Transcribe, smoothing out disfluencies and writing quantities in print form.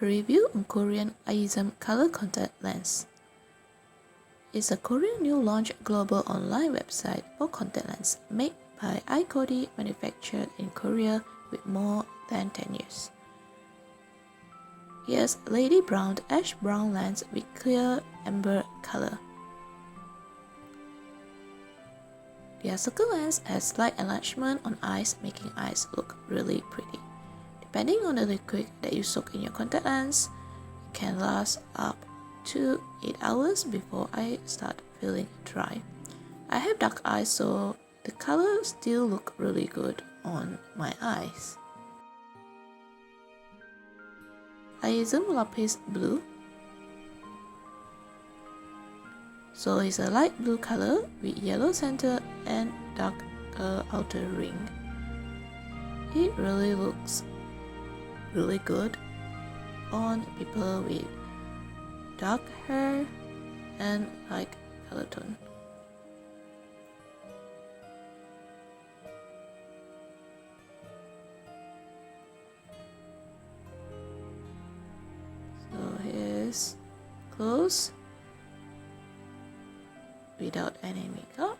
Review on Korean Eyesm color contact lens. It's a Korean new launch global online website for contact lens made by i-CODI, manufactured in Korea with more than 10 years. Here's Lady Brown ash brown lens with clear amber color. The circle lens has slight enlargement on eyes, making eyes look really pretty. Depending on the liquid that you soak in your contact lens, it can last up to 8 hours before I start feeling dry. I have dark eyes, so the color still look really good on my eyes. Eyesm Lapis Blue. So it's a light blue color with yellow center and dark outer ring. It really looks really good on people with dark hair and light color tone. So here's close without any makeup.